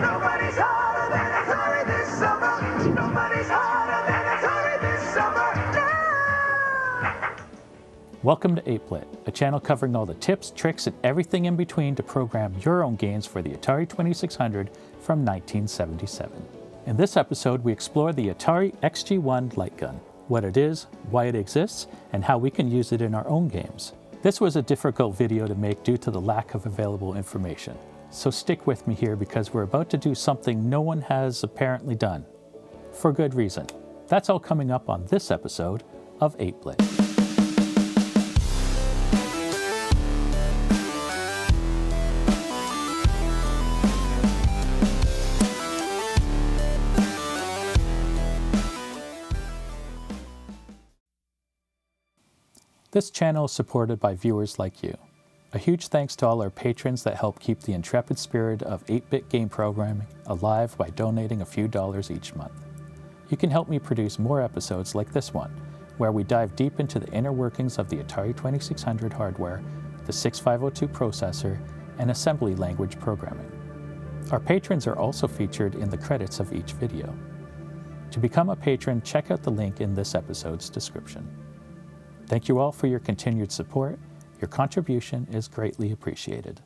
Nobody's hotter than Atari this summer. Nobody's hotter than Atari this summer. No! Welcome to 8-Bit, a channel covering all the tips, tricks, and everything in between to program your own games for the Atari 2600 from 1977. In this episode, we explore the Atari XG-1 Light Gun, what it is, why it exists, and how we can use it in our own games. This was a difficult video to make due to the lack of available information. So stick with me here because we're about to do something no one has apparently done. For good reason. That's all coming up on this episode of 8-Bit. This channel is supported by viewers like you. A huge thanks to all our patrons that help keep the intrepid spirit of 8-bit game programming alive by donating a few dollars each month. You can help me produce more episodes like this one, where we dive deep into the inner workings of the Atari 2600 hardware, the 6502 processor, and assembly language programming. Our patrons are also featured in the credits of each video. To become a patron, check out the link in this episode's description. Thank you all for your continued support. Your contribution is greatly appreciated.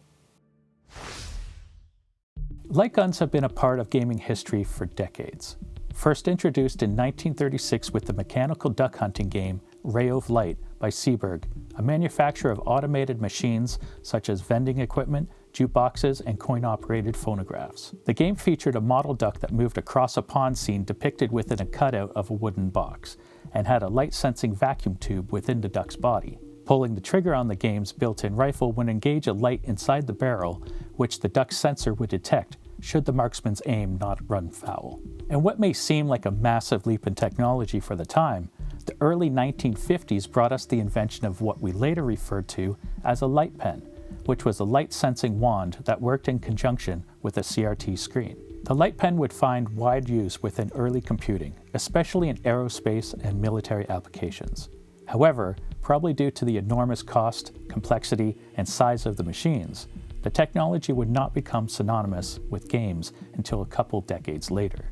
Light guns have been a part of gaming history for decades. First introduced in 1936 with the mechanical duck hunting game Ray of Light by Seeburg, a manufacturer of automated machines such as vending equipment, jukeboxes, and coin-operated phonographs. The game featured a model duck that moved across a pond scene depicted within a cutout of a wooden box, and had a light-sensing vacuum tube within the duck's body. Pulling the trigger on the game's built-in rifle would engage a light inside the barrel, which the duck's sensor would detect should the marksman's aim not run foul. And what may seem like a massive leap in technology for the time, the early 1950s brought us the invention of what we later referred to as a light pen, which was a light-sensing wand that worked in conjunction with a CRT screen. The light pen would find wide use within early computing, especially in aerospace and military applications. However, probably due to the enormous cost, complexity, and size of the machines, the technology would not become synonymous with games until a couple decades later.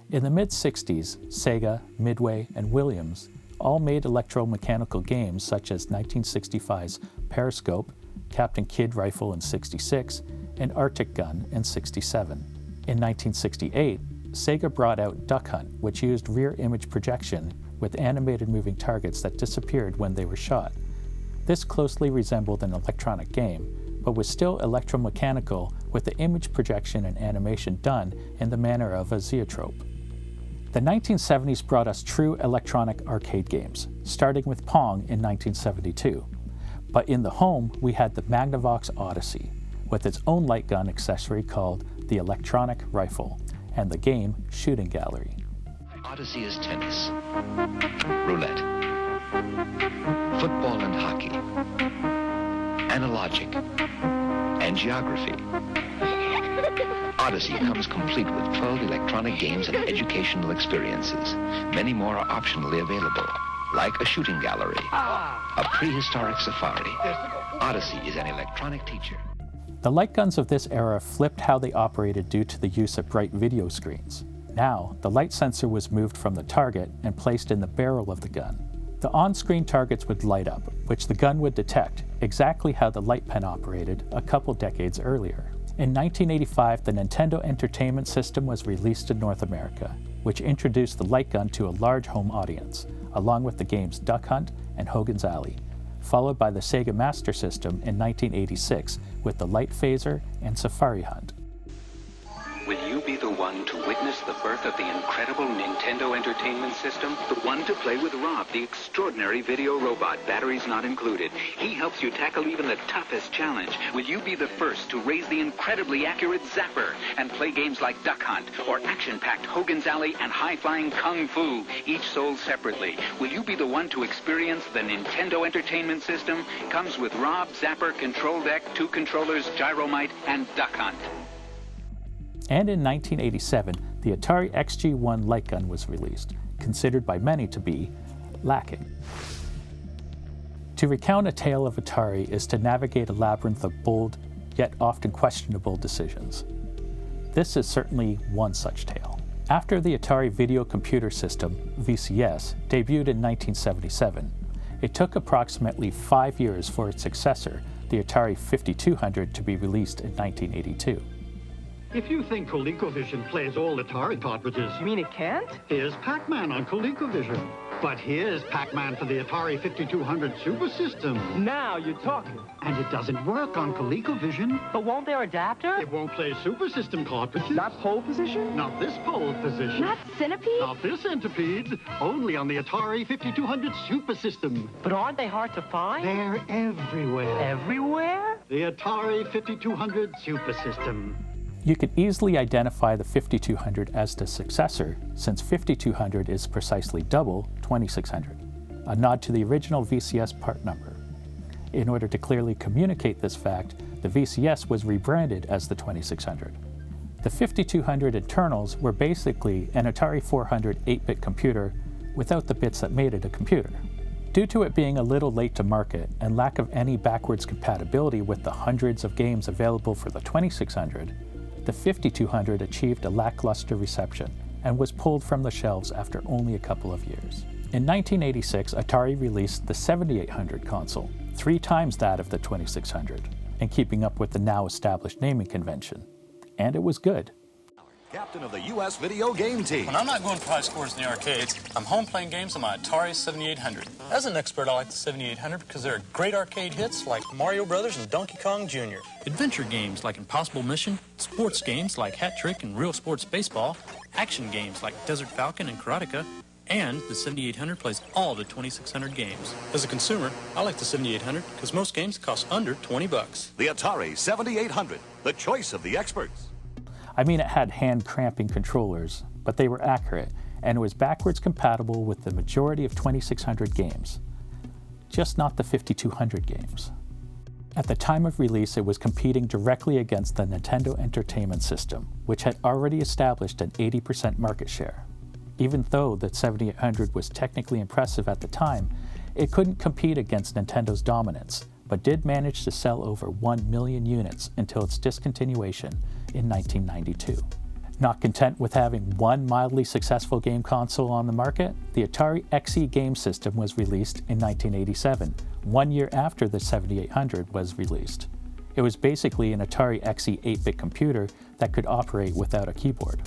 In the mid-60s, Sega, Midway, and Williams all made electromechanical games such as 1965's Periscope, Captain Kidd Rifle in '66, and Arctic Gun in '67. In 1968, Sega brought out Duck Hunt, which used rear image projection with animated moving targets that disappeared when they were shot. This closely resembled an electronic game, but was still electromechanical with the image projection and animation done in the manner of a zoetrope. The 1970s brought us true electronic arcade games, starting with Pong in 1972. But in the home, we had the Magnavox Odyssey, with its own light gun accessory called the Electronic Rifle, and the game Shooting Gallery. Odyssey is tennis, roulette, football and hockey, analogic, and geography. Odyssey comes complete with 12 electronic games and educational experiences. Many more are optionally available, like a shooting gallery, a prehistoric safari. Odyssey is an electronic teacher. The light guns of this era flipped how they operated due to the use of bright video screens. Now, the light sensor was moved from the target and placed in the barrel of the gun. The on-screen targets would light up, which the gun would detect, exactly how the light pen operated a couple decades earlier. In 1985, the Nintendo Entertainment System was released in North America, which introduced the light gun to a large home audience, along with the games Duck Hunt and Hogan's Alley, followed by the Sega Master System in 1986 with the Light Phaser and Safari Hunt. Will you be the one to witness the birth of the incredible Nintendo Entertainment System? The one to play with Rob, the extraordinary video robot, batteries not included. He helps you tackle even the toughest challenge. Will you be the first to raise the incredibly accurate Zapper and play games like Duck Hunt or action-packed Hogan's Alley and high-flying Kung Fu, each sold separately? Will you be the one to experience the Nintendo Entertainment System? Comes with Rob, Zapper, Control Deck, 2 controllers, Gyromite, and Duck Hunt. And in 1987, the Atari XG-1 Light Gun was released, considered by many to be lacking. To recount a tale of Atari is to navigate a labyrinth of bold, yet often questionable decisions. This is certainly one such tale. After the Atari Video Computer System, VCS, debuted in 1977, it took approximately 5 years for its successor, the Atari 5200, to be released in 1982. If you think ColecoVision plays all Atari cartridges, You mean it can't? here's Pac-Man on ColecoVision. But here's Pac-Man for the Atari 5200 Super System. Now you're talking. And it doesn't work on ColecoVision. But won't their adapter? It won't play Super System cartridges. Not pole position? Not this pole position. Not centipede? Not this centipede. Only on the Atari 5200 Super System. But aren't they hard to find? They're everywhere. Everywhere? The Atari 5200 Super System. You could easily identify the 5200 as the successor, since 5200 is precisely double 2600, a nod to the original VCS part number. In order to clearly communicate this fact, the VCS was rebranded as the 2600. The 5200 internals were basically an Atari 400 8-bit computer without the bits that made it a computer. Due to it being a little late to market and lack of any backwards compatibility with the hundreds of games available for the 2600, the 5200 achieved a lackluster reception and was pulled from the shelves after only a couple of years. In 1986, Atari released the 7800 console, 3 times that of the 2600, and keeping up with the now established naming convention. And it was good. Captain of the U.S. video game team. When I'm not going for high scores in the arcades, I'm home playing games on my Atari 7800. As an expert, I like the 7800 because there are great arcade hits like Mario Brothers and Donkey Kong Jr., adventure games like Impossible Mission, sports games like Hat Trick and Real Sports Baseball, action games like Desert Falcon and Karateka, and the 7800 plays all the 2600 games. As a consumer, I like the 7800 because most games cost under $20. The Atari 7800, the choice of the experts. I mean, it had hand-cramping controllers, but they were accurate, and it was backwards compatible with the majority of 2600 games. Just not the 5200 games. At the time of release, it was competing directly against the Nintendo Entertainment System, which had already established an 80% market share. Even though the 7800 was technically impressive at the time, it couldn't compete against Nintendo's dominance, but did manage to sell over 1 million units until its discontinuation in 1992. Not content with having one mildly successful game console on the market, the Atari XE game system was released in 1987, 1 year after the 7800 was released. It was basically an Atari XE 8-bit computer that could operate without a keyboard.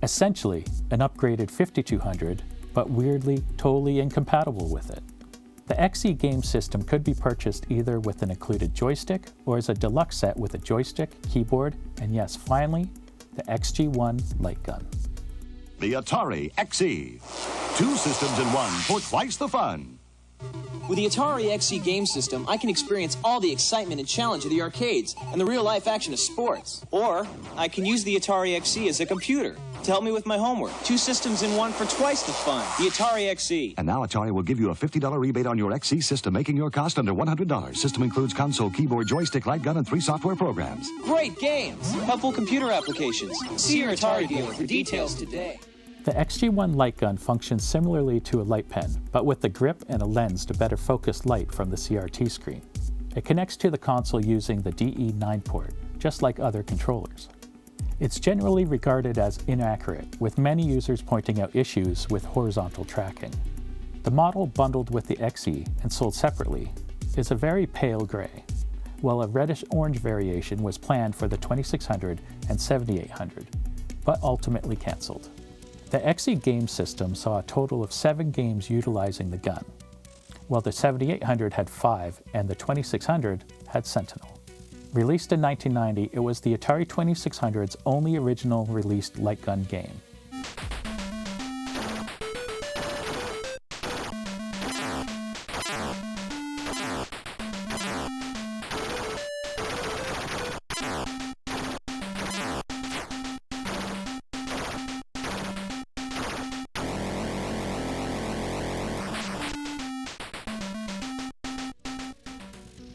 Essentially, an upgraded 5200, but weirdly totally incompatible with it. The XE game system could be purchased either with an included joystick or as a deluxe set with a joystick, keyboard, and yes, finally, the XG-1 Light Gun. The Atari XE. 2 systems in one for twice the fun. With the Atari XE game system, I can experience all the excitement and challenge of the arcades and the real-life action of sports. Or I can use the Atari XE as a computer to help me with my homework. 2 systems in one for twice the fun. The Atari XE. And now Atari will give you a $50 rebate on your XE system, making your cost under $100. System includes console, keyboard, joystick, light gun, and 3 software programs. Great games! Helpful computer applications. See your Atari dealer for details today. The XG-1 Light Gun functions similarly to a light pen, but with a grip and a lens to better focus light from the CRT screen. It connects to the console using the DE9 port, just like other controllers. It's generally regarded as inaccurate, with many users pointing out issues with horizontal tracking. The model bundled with the XE and sold separately is a very pale gray, while a reddish-orange variation was planned for the 2600 and 7800, but ultimately cancelled. The XE game system saw a total of 7 games utilizing the gun, while the 7800 had 5 and the 2600 had Sentinel. Released in 1990, it was the Atari 2600's only original released light gun game.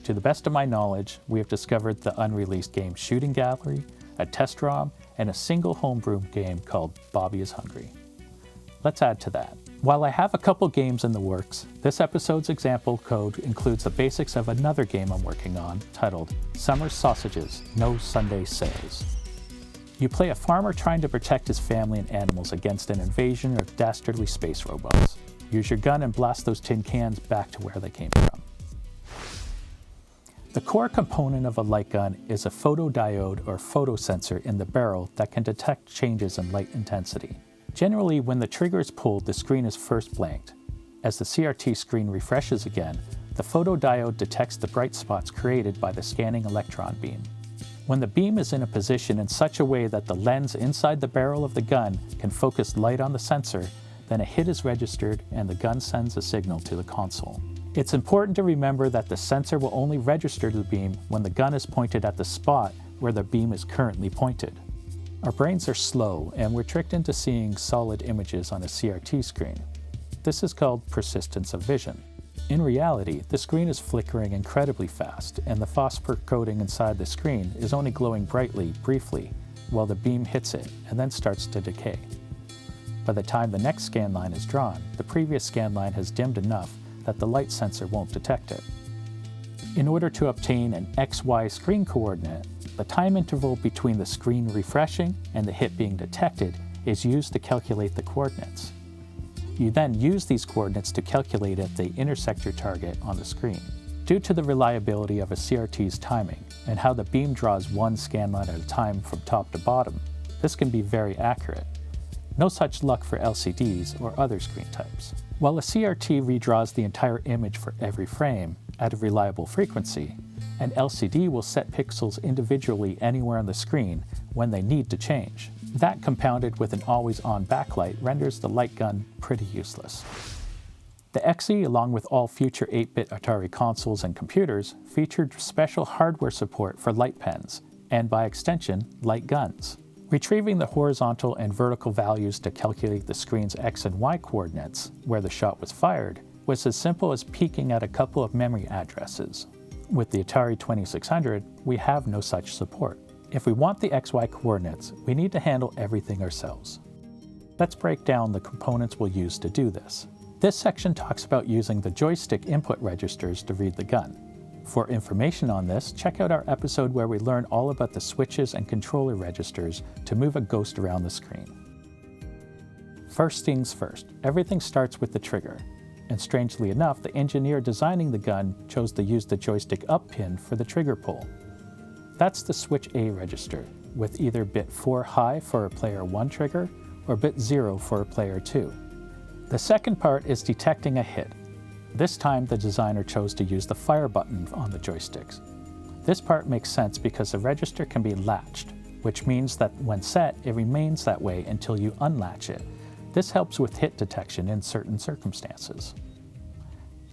To the best of my knowledge, we have discovered the unreleased game Shooting Gallery, a test ROM, and a single homebrew game called Bobby is Hungry. Let's add to that. While I have a couple games in the works, this episode's example code includes the basics of another game I'm working on titled Summer Sausages, No Sunday Sales. You play a farmer trying to protect his family and animals against an invasion of dastardly space robots. Use your gun and blast those tin cans back to where they came from. The core component of a light gun is a photodiode or photosensor in the barrel that can detect changes in light intensity. Generally, when the trigger is pulled, the screen is first blanked. As the CRT screen refreshes again, the photodiode detects the bright spots created by the scanning electron beam. When the beam is in a position in such a way that the lens inside the barrel of the gun can focus light on the sensor, then a hit is registered and the gun sends a signal to the console. It's important to remember that the sensor will only register the beam when the gun is pointed at the spot where the beam is currently pointed. Our brains are slow and we're tricked into seeing solid images on a CRT screen. This is called persistence of vision. In reality, the screen is flickering incredibly fast and the phosphor coating inside the screen is only glowing brightly, briefly, while the beam hits it and then starts to decay. By the time the next scan line is drawn, the previous scan line has dimmed enough that the light sensor won't detect it. In order to obtain an XY screen coordinate, the time interval between the screen refreshing and the hit being detected is used to calculate the coordinates. You then use these coordinates to calculate if they intersect your target on the screen. Due to the reliability of a CRT's timing and how the beam draws one scan line at a time from top to bottom, this can be very accurate. No such luck for LCDs or other screen types. While a CRT redraws the entire image for every frame at a reliable frequency, an LCD will set pixels individually anywhere on the screen when they need to change. That compounded with an always-on backlight renders the light gun pretty useless. The XE, along with all future 8-bit Atari consoles and computers, featured special hardware support for light pens, and by extension, light guns. Retrieving the horizontal and vertical values to calculate the screen's X and Y coordinates, where the shot was fired, was as simple as peeking at a couple of memory addresses. With the Atari 2600, we have no such support. If we want the XY coordinates, we need to handle everything ourselves. Let's break down the components we'll use to do this. This section talks about using the joystick input registers to read the gun. For information on this, check out our episode where we learn all about the switches and controller registers to move a ghost around the screen. First things first, everything starts with the trigger. And strangely enough, the engineer designing the gun chose to use the joystick up pin for the trigger pull. That's the switch A register, with either bit 4 high for a player 1 trigger or bit 0 for a player 2. The second part is detecting a hit. This time the designer chose to use the fire button on the joysticks. This part makes sense because the register can be latched, which means that when set, it remains that way until you unlatch it. This helps with hit detection in certain circumstances.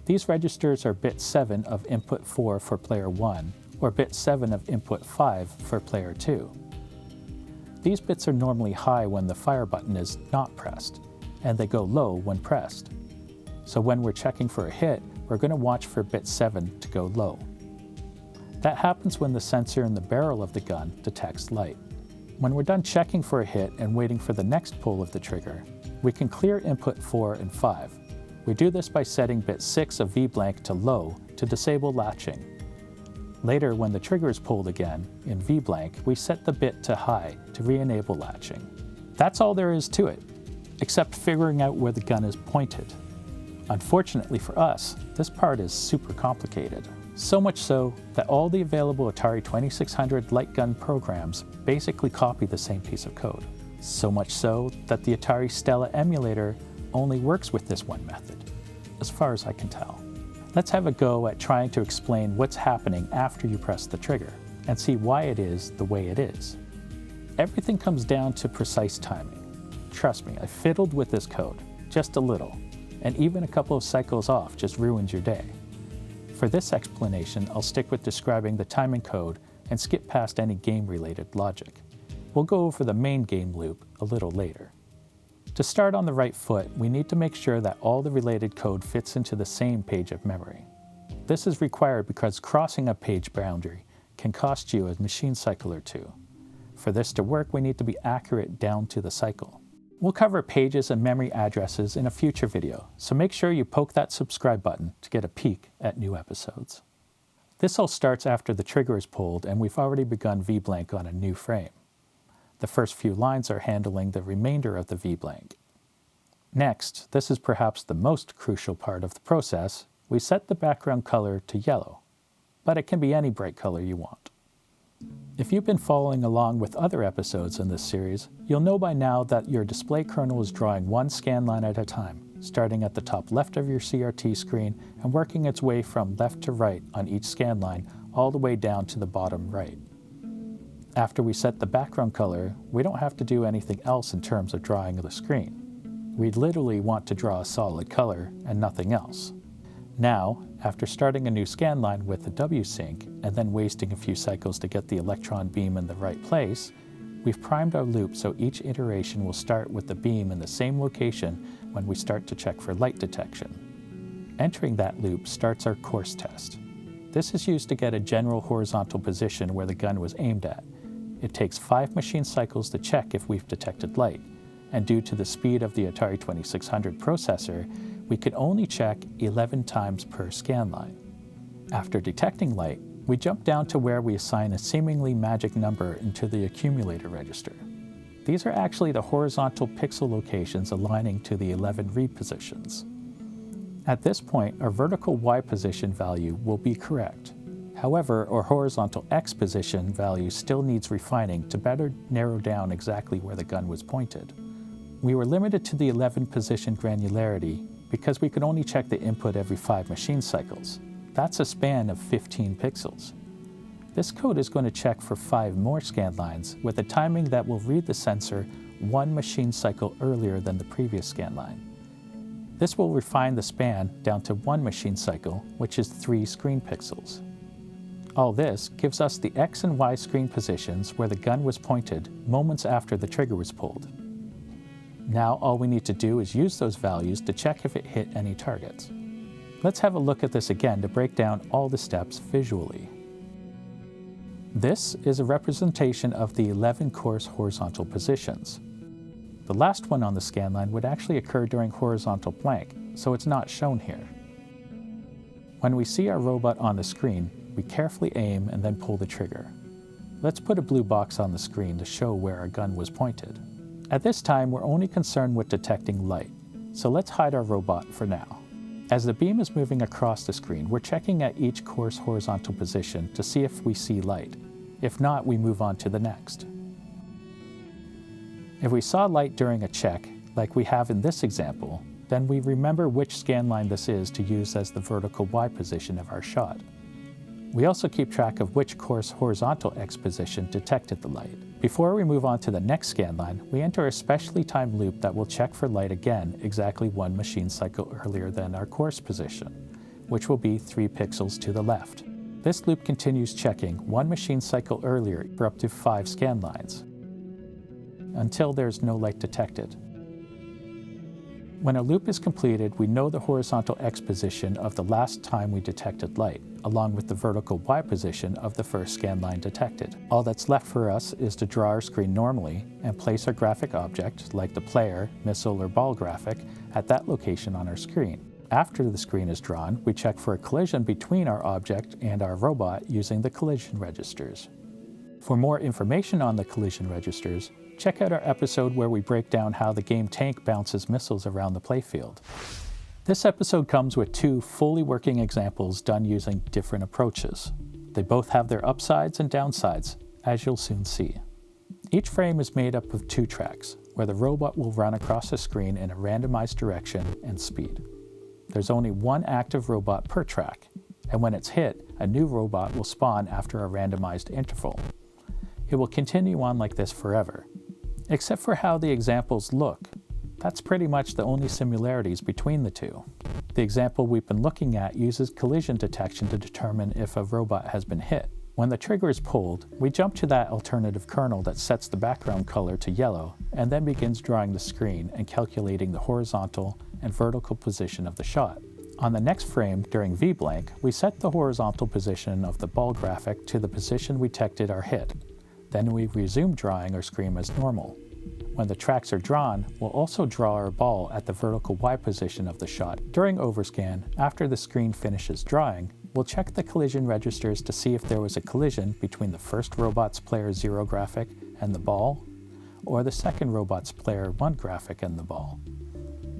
These registers are bit 7 of input 4 for player 1, or bit 7 of input 5 for player 2. These bits are normally high when the fire button is not pressed, and they go low when pressed. So when we're checking for a hit, we're going to watch for bit 7 to go low. That happens when the sensor in the barrel of the gun detects light. When we're done checking for a hit and waiting for the next pull of the trigger, we can clear input 4 and 5. We do this by setting bit 6 of V-blank to low to disable latching. Later, when the trigger is pulled again, in V-blank, we set the bit to high to re-enable latching. That's all there is to it, except figuring out where the gun is pointed. Unfortunately for us, this part is super complicated. So much so that all the available Atari 2600 light gun programs basically copy the same piece of code. So much so that the Atari Stella emulator only works with this one method, as far as I can tell. Let's have a go at trying to explain what's happening after you press the trigger, and see why it is the way it is. Everything comes down to precise timing. Trust me, I fiddled with this code, just a little, and even a couple of cycles off just ruins your day. For this explanation, I'll stick with describing the timing code and skip past any game-related logic. We'll go over the main game loop a little later. To start on the right foot, we need to make sure that all the related code fits into the same page of memory. This is required because crossing a page boundary can cost you a machine cycle or two. For this to work, we need to be accurate down to the cycle. We'll cover pages and memory addresses in a future video, so make sure you poke that subscribe button to get a peek at new episodes. This all starts after the trigger is pulled and we've already begun V-blank on a new frame. The first few lines are handling the remainder of the V-blank. Next, this is perhaps the most crucial part of the process, we set the background color to yellow, but it can be any bright color you want. If you've been following along with other episodes in this series, you'll know by now that your display kernel is drawing one scanline at a time, starting at the top left of your CRT screen and working its way from left to right on each scanline all the way down to the bottom right. After we set the background color, we don't have to do anything else in terms of drawing the screen. We literally want to draw a solid color and nothing else. Now, after starting a new scanline with the W-sync and then wasting a few cycles to get the electron beam in the right place, we've primed our loop so each iteration will start with the beam in the same location when we start to check for light detection. Entering that loop starts our course test. This is used to get a general horizontal position where the gun was aimed at. It takes 5 machine cycles to check if we've detected light, and due to the speed of the Atari 2600 processor, we could only check 11 times per scanline. After detecting light, we jump down to where we assign a seemingly magic number into the accumulator register. These are actually the horizontal pixel locations aligning to the 11 read positions. At this point, our vertical Y position value will be correct. However, our horizontal X position value still needs refining to better narrow down exactly where the gun was pointed. We were limited to the 11 position granularity because we could only check the input every 5 machine cycles. That's a span of 15 pixels. This code is going to check for 5 more scan lines with a timing that will read the sensor 1 machine cycle earlier than the previous scan line. This will refine the span down to 1 machine cycle, which is 3 screen pixels. All this gives us the X and Y screen positions where the gun was pointed moments after the trigger was pulled. Now all we need to do is use those values to check if it hit any targets. Let's have a look at this again to break down all the steps visually. This is a representation of the 11 course horizontal positions. The last one on the scanline would actually occur during horizontal blank, so it's not shown here. When we see our robot on the screen, we carefully aim and then pull the trigger. Let's put a blue box on the screen to show where our gun was pointed. At this time, we're only concerned with detecting light, so let's hide our robot for now. As the beam is moving across the screen, we're checking at each course horizontal position to see if we see light. If not, we move on to the next. If we saw light during a check, like we have in this example, then we remember which scanline this is to use as the vertical Y position of our shot. We also keep track of which course horizontal X position detected the light. Before we move on to the next scanline, we enter a specially timed loop that will check for light again exactly 1 machine cycle earlier than our course position, which will be 3 pixels to the left. This loop continues checking 1 machine cycle earlier for up to 5 scanlines, until there's no light detected. When a loop is completed, we know the horizontal X position of the last time we detected light, along with the vertical Y position of the first scanline detected. All that's left for us is to draw our screen normally and place our graphic object, like the player, missile, or ball graphic, at that location on our screen. After the screen is drawn, we check for a collision between our object and our robot using the collision registers. For more information on the collision registers, check out our episode where we break down how the game tank bounces missiles around the playfield. This episode comes with 2 fully working examples done using different approaches. They both have their upsides and downsides, as you'll soon see. Each frame is made up of 2 tracks, where the robot will run across the screen in a randomized direction and speed. There's only 1 active robot per track, and when it's hit, a new robot will spawn after a randomized interval. It will continue on like this forever. Except for how the examples look. That's pretty much the only similarities between the 2. The example we've been looking at uses collision detection to determine if a robot has been hit. When the trigger is pulled, we jump to that alternative kernel that sets the background color to yellow and then begins drawing the screen and calculating the horizontal and vertical position of the shot. On the next frame, during V-blank, we set the horizontal position of the ball graphic to the position we detected our hit. Then we resume drawing our screen as normal. When the tracks are drawn, we'll also draw our ball at the vertical Y position of the shot. During overscan, after the screen finishes drawing, we'll check the collision registers to see if there was a collision between the first robot's player 0 graphic and the ball, or the second robot's player 1 graphic and the ball.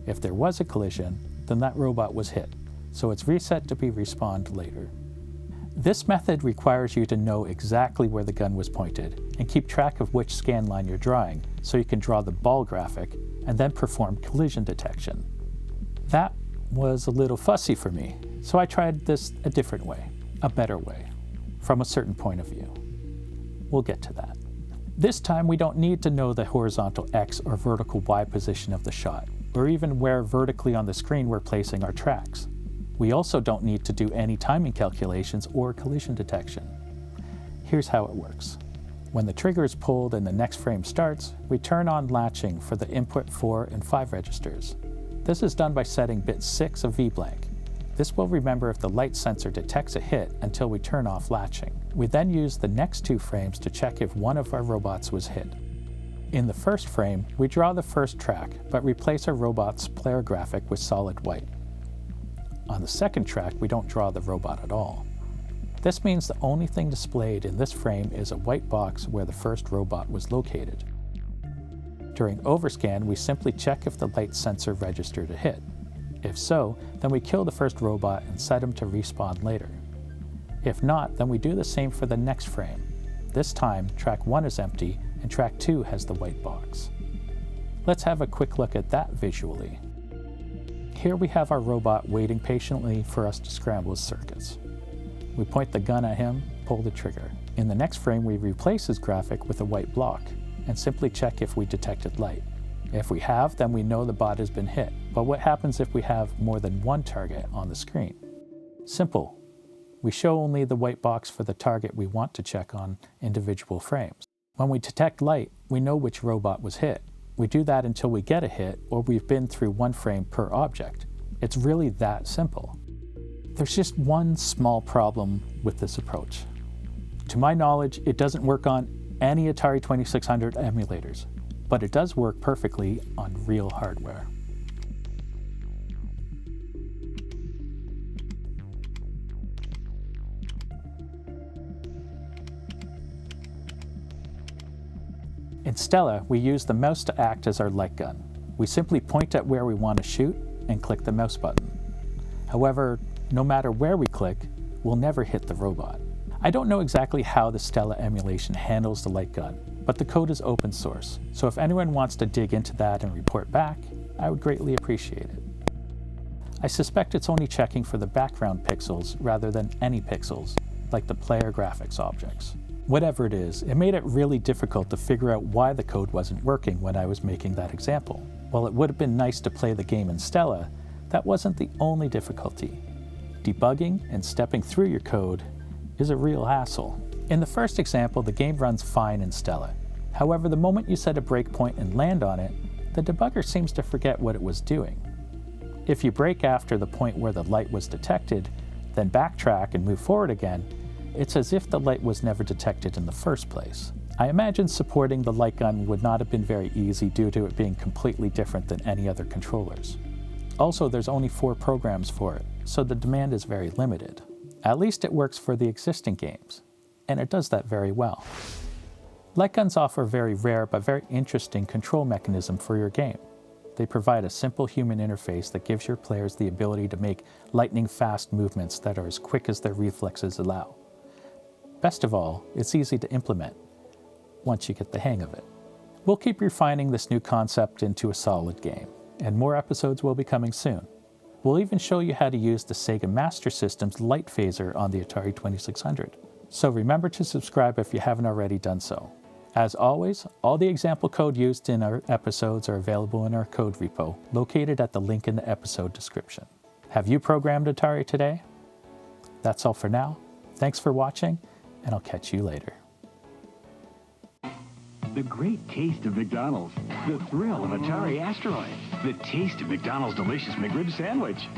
If there was a collision, then that robot was hit, so it's reset to be respawned later. This method requires you to know exactly where the gun was pointed and keep track of which scan line you're drawing so you can draw the ball graphic and then perform collision detection. That was a little fussy for me, so I tried this a different way, a better way, from a certain point of view. We'll get to that. This time we don't need to know the horizontal X or vertical Y position of the shot, or even where vertically on the screen we're placing our tracks. We also don't need to do any timing calculations or collision detection. Here's how it works. When the trigger is pulled and the next frame starts, we turn on latching for the input 4 and 5 registers. This is done by setting bit 6 of VBlank. This will remember if the light sensor detects a hit until we turn off latching. We then use the next 2 frames to check if one of our robots was hit. In the first frame, we draw the first track, but replace our robot's player graphic with solid white. On the second track, we don't draw the robot at all. This means the only thing displayed in this frame is a white box where the first robot was located. During overscan, we simply check if the light sensor registered a hit. If so, then we kill the first robot and set him to respawn later. If not, then we do the same for the next frame. This time, track 1 is empty and track 2 has the white box. Let's have a quick look at that visually. Here we have our robot waiting patiently for us to scramble his circuits. We point the gun at him, pull the trigger. In the next frame, we replace his graphic with a white block and simply check if we detected light. If we have, then we know the bot has been hit. But what happens if we have more than one target on the screen? Simple. We show only the white box for the target we want to check on individual frames. When we detect light, we know which robot was hit. We do that until we get a hit or we've been through 1 frame per object. It's really that simple. There's just one small problem with this approach. To my knowledge, it doesn't work on any Atari 2600 emulators, but it does work perfectly on real hardware. In Stella, we use the mouse to act as our light gun. We simply point at where we want to shoot and click the mouse button. However, no matter where we click, we'll never hit the robot. I don't know exactly how the Stella emulation handles the light gun, but the code is open source, so if anyone wants to dig into that and report back, I would greatly appreciate it. I suspect it's only checking for the background pixels rather than any pixels, like the player graphics objects. Whatever it is, it made it really difficult to figure out why the code wasn't working when I was making that example. While it would have been nice to play the game in Stella, that wasn't the only difficulty. Debugging and stepping through your code is a real hassle. In the first example, the game runs fine in Stella. However, the moment you set a breakpoint and land on it, the debugger seems to forget what it was doing. If you break after the point where the light was detected, then backtrack and move forward again, it's as if the light was never detected in the first place. I imagine supporting the light gun would not have been very easy due to it being completely different than any other controllers. Also, there's only 4 programs for it, so the demand is very limited. At least it works for the existing games, and it does that very well. Light guns offer a very rare but very interesting control mechanism for your game. They provide a simple human interface that gives your players the ability to make lightning-fast movements that are as quick as their reflexes allow. Best of all, it's easy to implement once you get the hang of it. We'll keep refining this new concept into a solid game, and more episodes will be coming soon. We'll even show you how to use the Sega Master System's light phaser on the Atari 2600. So remember to subscribe if you haven't already done so. As always, all the example code used in our episodes are available in our code repo, located at the link in the episode description. Have you programmed Atari today? That's all for now. Thanks for watching, and I'll catch you later. The great taste of McDonald's. The thrill of Atari Asteroid. The taste of McDonald's delicious McRib sandwich.